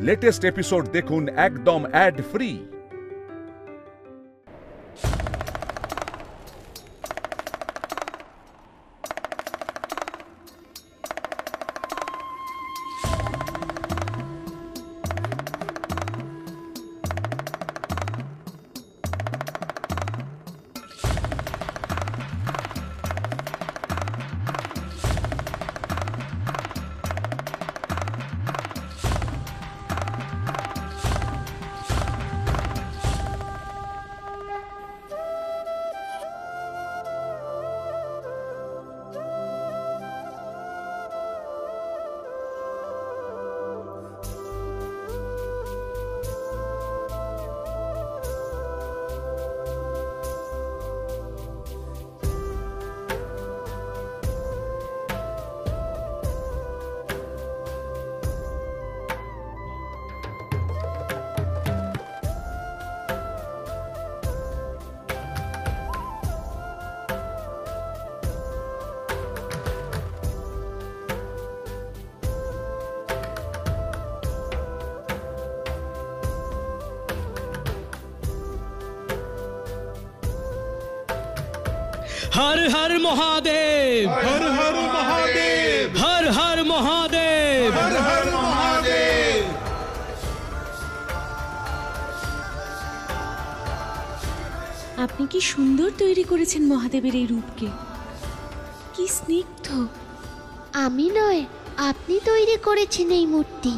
Latest episode দেখুন একদম add free. हर हर महादेव, हर हर महादेव, हर हर महादेव, हर हर महादेव। আপনি কি সুন্দর তৈরি করেছেন মহাদেবের এই রূপকে, কি স্নিগ্ধ। আমি নয়, আপনি তৈরি করেছেন এই মূর্তি।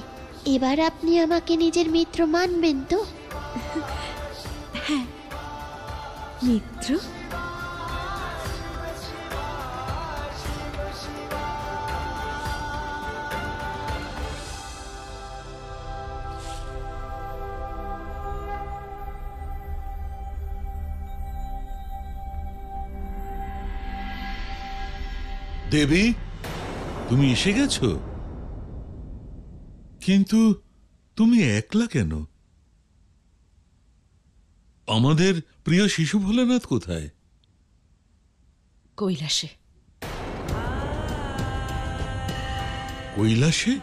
এবার আপনি আমাকে নিজের মিত্র মানবেন তো? হ্যাঁ, মিত্র। দেবী, তুমি এসে গেছো, কিন্তু তুমি একলা কেন? আমাদের প্রিয় শিশু ভোলানাথ কোথায়? কৈলাসে। কৈলাসে?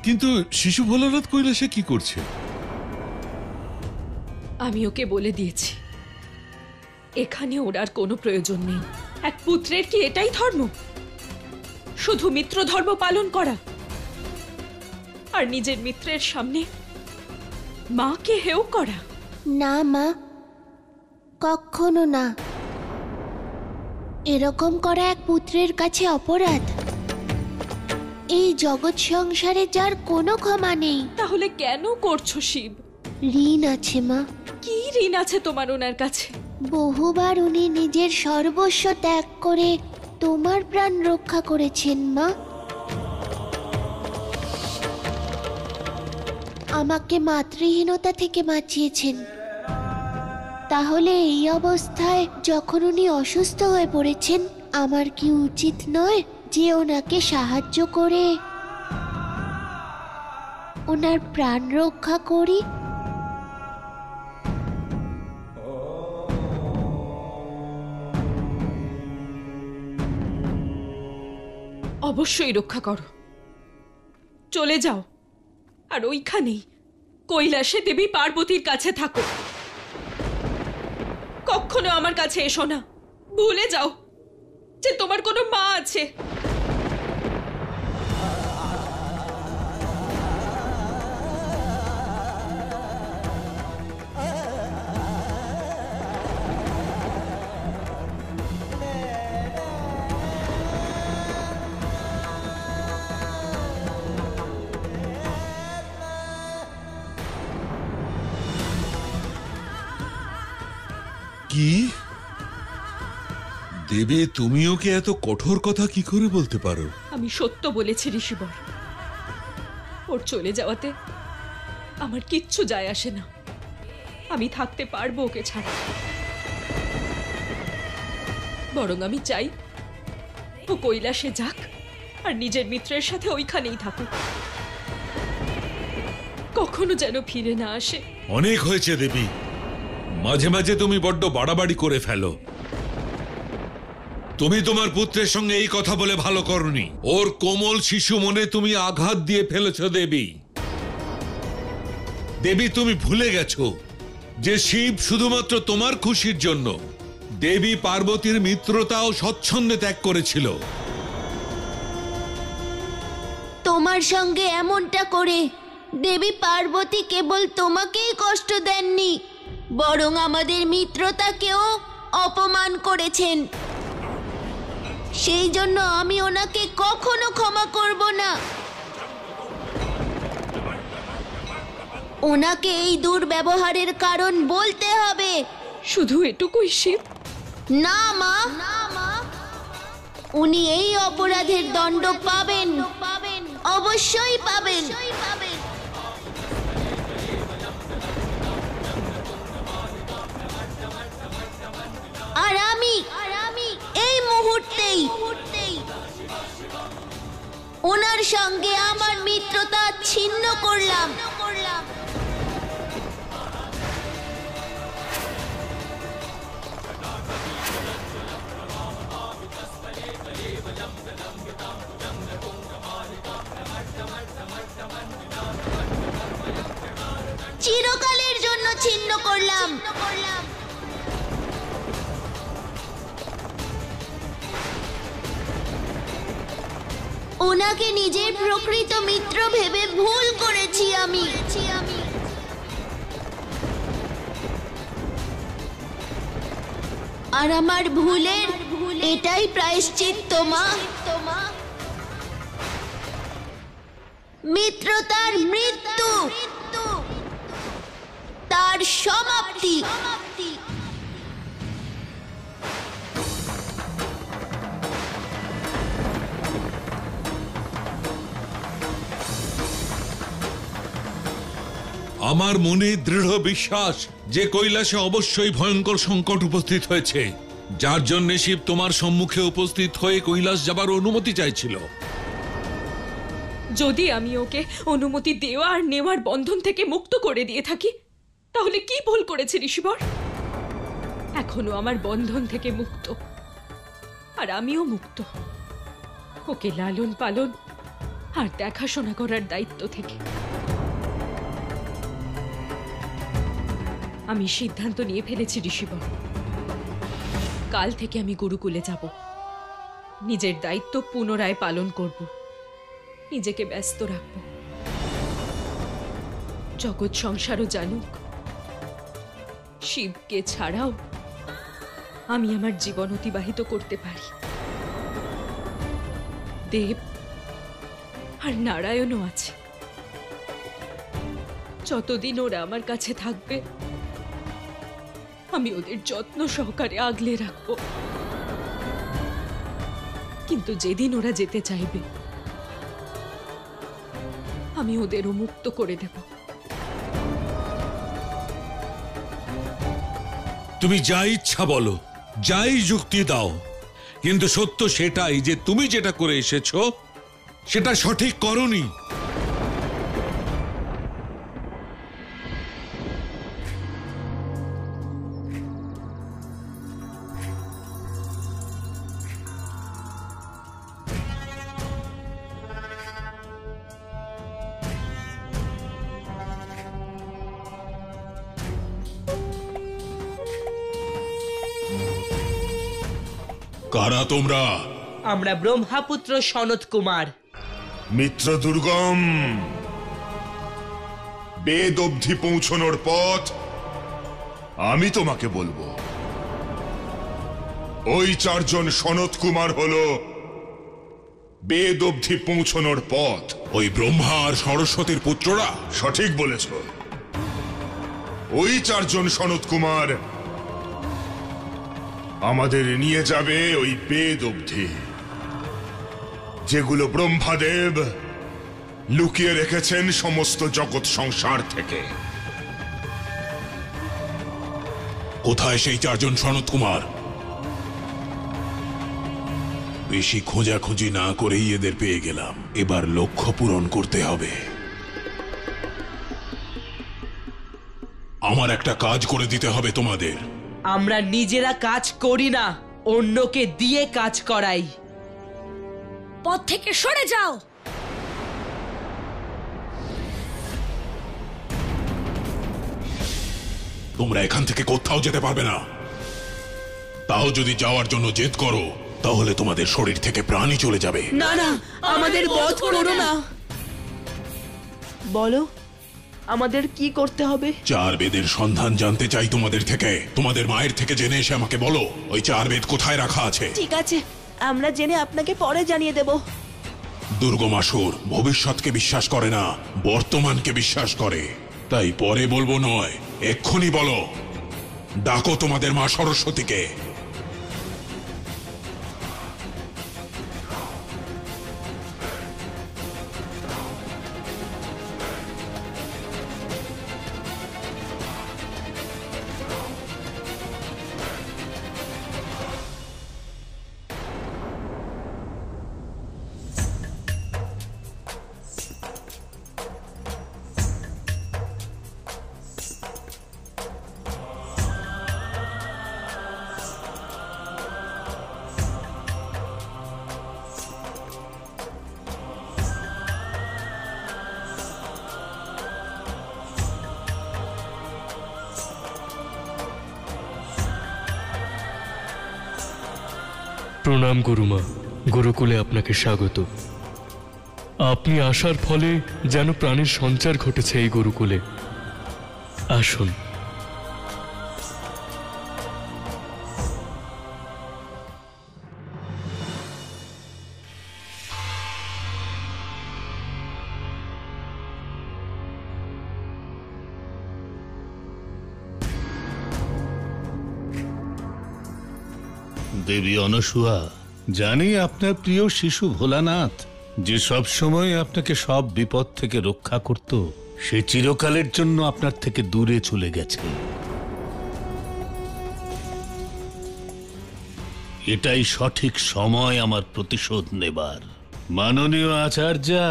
কিন্তু শিশু ভোলানাথ কৈলাসে কি করছে? আমি ওকে বলে দিয়েছি এখানে ওর আর কোনো প্রয়োজন নেই। এক পুত্রের কি এটাই ধর্ম? শুধু মিত্র ধর্ম পালন করা আর নিজের মিত্রের সামনে মাকে হেয় করা? না মা, কখনো না। এরকম করা এক পুত্রের কাছে অপরাধ। এই জগৎ সংসারে যার কোনো ক্ষমা নেই। তাহলে কেন করছো শিব? ঋণ আছে মা। কি ঋণ আছে তোমার ওনার কাছে? বহুবার উনি নিজের সর্বস্ব ত্যাগ করে তোমার প্রাণ রক্ষা করেছেন মা। আমাকে মাতৃহীনতা থেকে বাঁচিয়েছেন। তাহলে এই অবস্থায় যখন উনি অসুস্থ হয়ে পড়েছেন, আমার কি উচিত নয় যে ওনাকে সাহায্য করে ওনার প্রাণ রক্ষা করি? অবশ্যই রক্ষা করো। চলে যাও আর ওইখানেই কৈলাসে দেবী পার্বতীর কাছে থাকো। কখনো আমার কাছে এসো না। ভুলে যাও যে তোমার কোনো মা আছে। কি দেবে, তুমি ওকে এত কঠোর কথা কি করে বলতে পারো? আমি সত্য বলেছি ঋষিবর। ওর চলে যাওয়াতে আমার কিচ্ছু যায় আসে না। আমি থাকতে পারবো ওকে ছাড়া। বরং আমি চাই ও কৈলাসে যাক আর নিজের মিত্রের সাথে ওইখানেই থাকুক, কখনো যেন ফিরে না আসে। অনেক হয়েছে দেবী, মাঝে মাঝে তুমি বড্ড বাড়াবাড়ি করে ফেলো। তুমি তোমার পুত্রের সঙ্গে এই কথা বলে ভালো করনি। ওর কোমল শিশু মনে তুমি আঘাত দিয়ে ফেলেছ দেবী। দেবী, তুমি ভুলে গেছো যে শিব শুধুমাত্র তোমার খুশির জন্য দেবী পার্বতীর মিত্রতা ও স্বচ্ছন্দে ত্যাগ করেছিল। তোমার সঙ্গে এমনটা করে দেবী পার্বতী কেবল তোমাকেই কষ্ট দেননি, বরং আমাদের মিত্রতাকেও অপমান করেছেন। সেই জন্য আমি ওনাকে কখনো ক্ষমা করব না। ওনাকে এই দুর্ব্যবহারের কারণ বলতে হবে। শুধু এটুকুই শিব? না মা, উনি এই অপরাধের দণ্ড পাবেন, অবশ্যই পাবেন। আর আমি এই মুহূর্তেই ওনার সঙ্গে আমার মিত্রতা ছিন্ন করলাম। চিরকালের জন্য ছিন্ন করলাম। ওনাকে নিজের প্রকৃত মিত্র ভেবে ভুল করেছি আমি। আর আমার ভুলের এটাই প্রায়শ্চিত্ত মা। মিত্রতার মৃত্যু, তার সমাপ্তি। আমার মনে দৃঢ় বিশ্বাস যে কৈলাসে অবশ্যই ভয়ঙ্কর সংকট উপস্থিত হয়েছে, যার জন্য শিব তোমার সম্মুখে উপস্থিত হয়ে কৈলাস যাবার অনুমতি চাইছিল। যদি আমি ওকে অনুমতি দেওয়া আর নেওয়ার বন্ধন থেকে মুক্ত করে দিয়ে থাকি, তাহলে কি ভুল করেছে ঋষিবর? এখনো আমার বন্ধন থেকে মুক্ত, আর আমিও মুক্ত ওকে লালন পালন আর দেখাশোনা করার দায়িত্ব থেকে। আমি সিদ্ধান্ত নিয়ে ফেলেছি ঋষিবর, কাল থেকে আমি গুরুকুলে যাব। নিজের দায়িত্ব পুনরায় পালন করব, নিজেকে ব্যস্ত রাখব। জগৎ সংসারও জানুক শিবকে ছাড়াও আমি আমার জীবন অতিবাহিত করতে পারি। দেব আর নারায়ণও আছে, যতদিন ওরা আমার কাছে থাকবে আমি ওদের যত্ন সহকারে আগলে রাখব। কিন্তু যেদিন ওরা যেতে চাইবে আমি ওদেরও মুক্ত করে দেব। তুমি যা ইচ্ছা বলো, যাই যুক্তি দাও, কিন্তু সত্য সেটাই যে তুমি যেটা করে এসেছো সেটা সঠিক করনি। কারা তোমরা? আমরা ব্রহ্মাপুত্র সনত কুমার। মিত্র দুর্গম, বেদ অবধি পৌঁছানোর পথ আমি তোমাকে বলবো। ওই চারজন সনত কুমার হলো বেদ অবধি পৌঁছানোর পথ। ওই ব্রহ্মা আর সরস্বতীর পুত্ররা? সঠিক বলেছ। ওই চারজন সনত কুমার আমাদের নিয়ে যাবে ওই বেদ অবধি, যেগুলো ব্রহ্মাদেব লুকিয়ে রেখেছেন সমস্ত জগৎ সংসার থেকে। কোথায় সেই চারজন সনত কুমার? বেশি খোঁজাখুঁজি না করেই এদের পেয়ে গেলাম। এবার লক্ষ্য পূরণ করতে হবে। আমার একটা কাজ করে দিতে হবে তোমাদের। আমরা নিজেরা কাজ করি না, অন্যকে দিয়ে কাজ করাই। পথ থেকে সরে যাও। তোমরা এখান থেকে কোথাও যেতে পারবে না। তাও যদি যাওয়ার জন্য জেদ করো তাহলে তোমাদের শরীর থেকে প্রাণই চলে যাবে। না না, আমাদের বধ করো না। বলো, আমাদের কি করতে হবে? 4 বেদের সন্ধান জানতে চাই তোমাদের থেকে। তোমাদের মায়ের থেকে জেনে এসে আমাকে বলো ওই 4 বেদ কোথায় রাখা আছে। ঠিক আছে, আমরা জেনে আপনাকে পরে জানিয়ে দেব। দুর্গমাসুর ভবিষ্যৎকে বিশ্বাস করে না, বর্তমানকে বিশ্বাস করে। তাই পরে বলবো নয়, এক্ষুনি বলো। ডাকো তোমাদের মা সরস্বতীকে। প্রণাম গুরুমা, গুরুকুলে আপনাকে স্বাগত। আপনি আসার ফলে যেন প্রাণের সঞ্চার ঘটেছে এই গুরুকুলে। আসুন। দেবী অনসূয়া, জানি আপনার প্রিয় শিশু ভোলানাথ যে সব সময় আপনাকে সব বিপদ থেকে রক্ষা করত, সে চিরকালের জন্য আপনার থেকে দূরে চলে গেছে। এটাই সঠিক সময় আমার প্রতিশোধ নেবার। মাননীয় আচার্যা,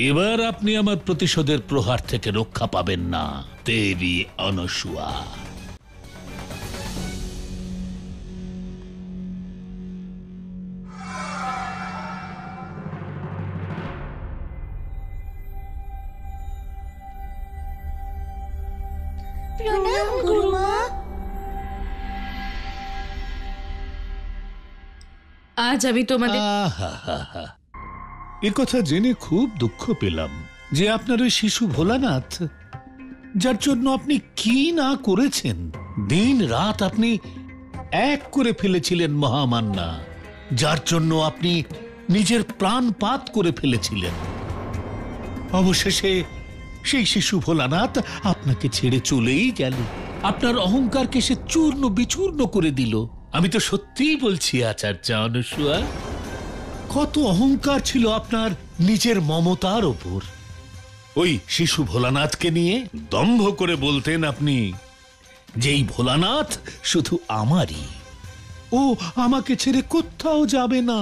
এবার আপনি আমার প্রতিশোধের প্রহার থেকে রক্ষা পাবেন না, দেবী অনসূয়া। প্রণাম গুরুমা। আজ আমি তোমাদের আহা, এ কথা জেনে খুব দুঃখ পেলাম যে আপনার ওই শিশু ভোলানাথ, যার জন্য আপনি কি না করেছেন। দিন রাত আপনি এক করে ফেলেছিলেন মহামান্না, যার জন্য আপনি নিজের প্রাণপাত করে ফেলেছিলেন। অবশেষে সেই শিশু ভোলানাথ আপনাকে ছেড়ে চলেই গেল। আপনার অহংকারকে সে চূর্ণ বিচূর্ণ করে দিল। আমি তো সত্যিই বলছি আচার্য অনসূয়া, কত অহংকার ছিল আপনার নিজের মমতার ওপর। ওই শিশু ভোলানাথকে নিয়ে দম্ভ করে বলতেন আপনি যেই ভোলানাথ শুধু আমারই, ও আমাকে ছেড়ে কোথাও যাবে না।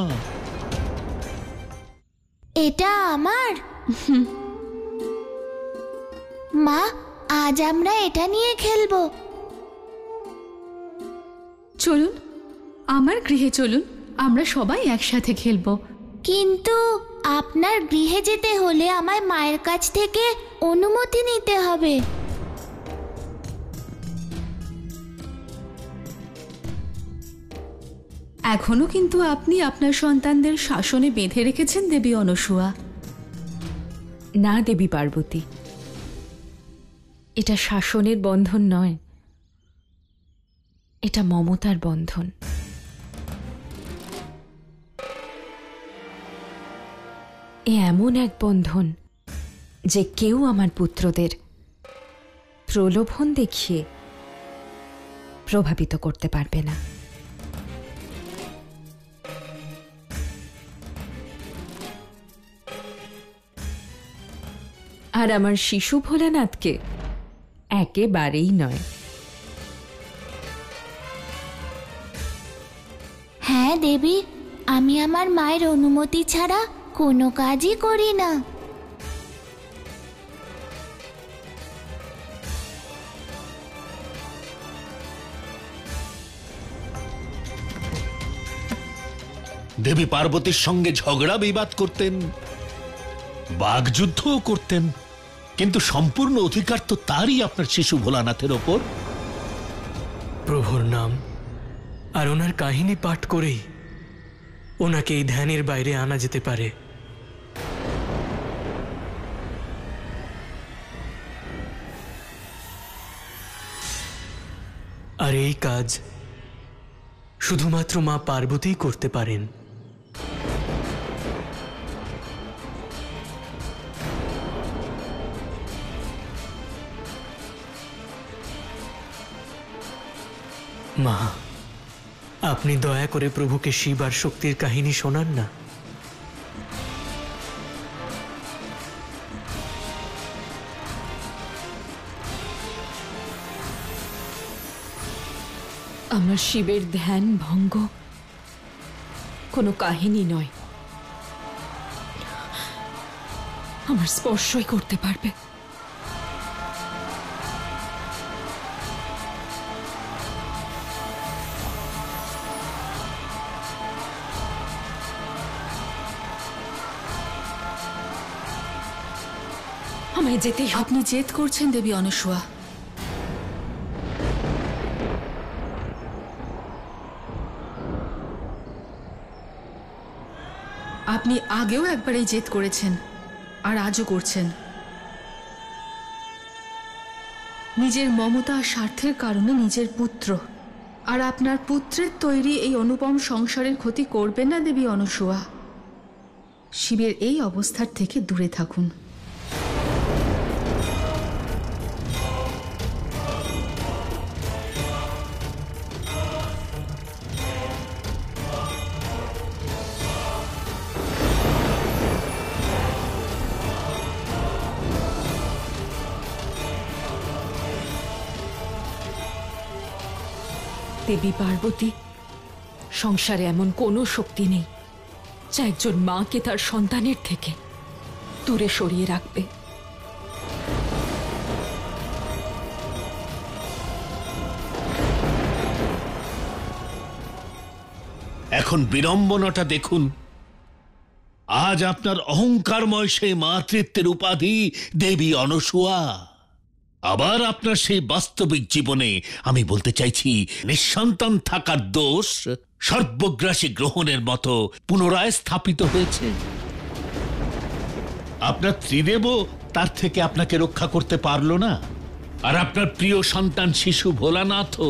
এটা আমার মা, আজ আমরা এটা নিয়ে খেলবো। চলুন, আমার গৃহে চলুন, আমরা সবাই একসাথে খেলবো। কিন্তু আপনার গৃহে যেতে হলে আমায় মায়ের কাছ থেকে অনুমতি নিতে হবে। এখনো কিন্তু আপনি আপনার সন্তানদের শাসনে বেঁধে রেখেছেন দেবী অনসূয়া। না দেবী পার্বতী, এটা শাসনের বন্ধন নয়, এটা মমতার বন্ধন। এ এমন এক বন্ধন যে কেউ আমার পুত্রদের প্রলোভন দেখিয়ে প্রভাবিত করতে পারবে না। আর আমার শিশু ভোলানাথকে একেবারেই নয়। হ্যাঁ দেবী, আমি আমার মায়ের অনুমতি ছাড়া কোনো কাজই করি না। দেবী পার্বতীর সঙ্গে ঝগড়া বিবাদ করতেন, বাগযুদ্ধও করতেন, কিন্তু সম্পূর্ণ অধিকার তো তারই আপনার শিশু ভোলানাথের ওপর। প্রভুর নাম আর ওনার কাহিনী পাঠ করেই ওনাকে এই ধ্যানের বাইরে আনা যেতে পারে। আর এই কাজ শুধুমাত্র মা পার্বতীই করতে পারেন। মা, আপনি দয়া করে প্রভুকে শিব আর শক্তির কাহিনী শোনান না। আমার শিবের ধ্যান ভঙ্গ কোনো কাহিনী নয়, আমার স্পর্শই করতে পারবে। আমায় যেতেই হবে। আপনি জেদ করছেন দেবী অনসূয়া। আপনি আগেও একবার এই জেদ করেছেন আর আজও করছেন। নিজের মমতা আর স্বার্থের কারণে নিজের পুত্র আর আপনার পুত্রের তৈরি এই অনুপম সংসারের ক্ষতি করবেন না দেবী অনসূয়া। শিবের এই অবস্থার থেকে দূরে থাকুন। দেবী পার্বতী, সংসারে এমন কোনো শক্তি নেই যা একজন মাকে তার সন্তানের থেকে দূরে সরিয়ে রাখবে। এখন বিড়ম্বনাটা দেখুন। আজ আপনার অহংকারময় সেই মাতৃত্বের উপাধি দেবী অনসূয়া, আবার আপনার সেই বাস্তবিক জীবনে, আমি বলতে চাইছি নিঃসন্তান থাকার দোষ সর্বগ্রাসী গ্রহণের মতো পুনরায় স্থাপিত হয়েছে। আপনার ত্রিদেবও তার থেকে আপনাকে রক্ষা করতে পারল না, আর আপনার প্রিয় সন্তান শিশু ভোলানাথও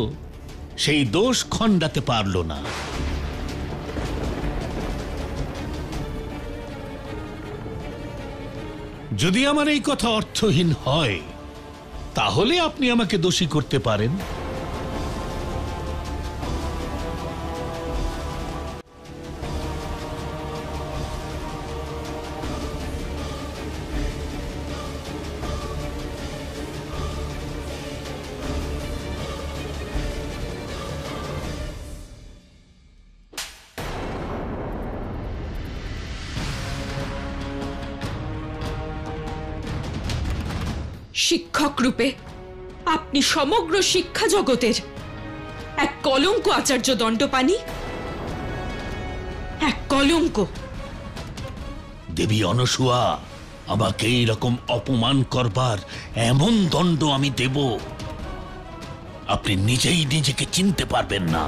সেই দোষ খণ্ডাতে পারল না। যদি আমার এই কথা অর্থহীন হয় তাহলে আপনি আমাকে দোষী করতে পারেন। শিক্ষক রূপে আপনি সমগ্র শিক্ষা জগতের এক কলঙ্ক আচার্য দণ্ডপাণি, এক কলঙ্ক। দেবী অনসূয়া, আমাকে এইরকম অপমান করবার এমন দণ্ড আমি দেব আপনি নিজেই নিজেকে চিনতে পারবেন না।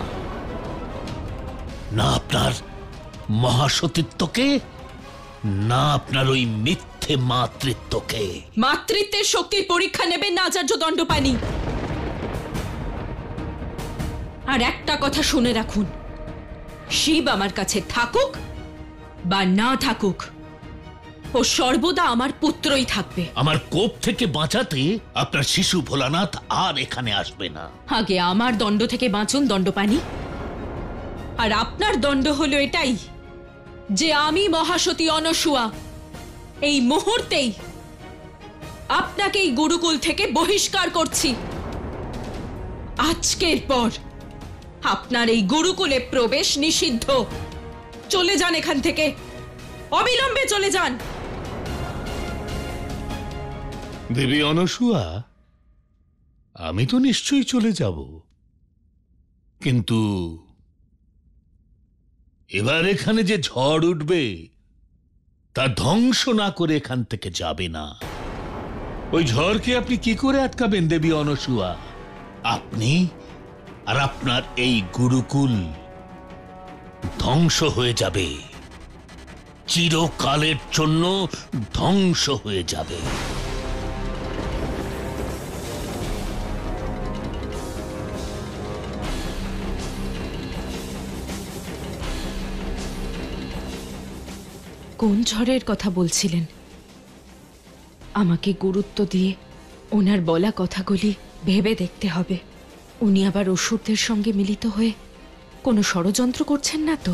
না আপনার মহাসতীত্বকে, না আপনার ওই মিথ্যে মাতৃত্বকে। মাতৃত্বের শক্তির পরীক্ষা নেবেন না আচার্য দণ্ডপাণি। আর একটা কথা শুনে রাখুন, শিব আমার কাছে থাকুক বা না থাকুক, ও সর্বদা আমার পুত্রই থাকবে। আমার কোপ থেকে বাঁচাতে আপনার শিশু ভোলানাথ আর এখানে আসবে না। আগে আমার দণ্ড থেকে বাঁচুন দণ্ডপাণি। আর আপনার দণ্ড হলো এটাই যে আমি মহাসতী অনসূয়া এই মুহূর্তেই আপনাকে এই গুরুকুল থেকে বহিষ্কার করছি। আজকের পর আপনার এই গুরুকুলে প্রবেশ নিষিদ্ধ। চলে যান এখান থেকে, অবিলম্বে চলে যান। দেবী অনসূয়া, আমি তো নিশ্চয়ই চলে যাব, কিন্তু এবার এখানে যে ঝড় উঠবে তা ধ্বংস না করে এখান থেকে যাবে না। ওই ঝড়কে আপনি কি করে আটকাবেন দেবী অনসূয়া? আপনি আর আপনার এই গুরুকুল ধ্বংস হয়ে যাবে, চিরকালের জন্য ধ্বংস হয়ে যাবে। কোন ঝড়ের কথা বলছিলেন? আমাকে গুরুত্ব দিয়ে ওনার বলা কথাগুলি ভেবে দেখতে হবে। উনি আবার অসুরদের সঙ্গে মিলিত হয়ে কোনো ষড়যন্ত্র করছেন না তো?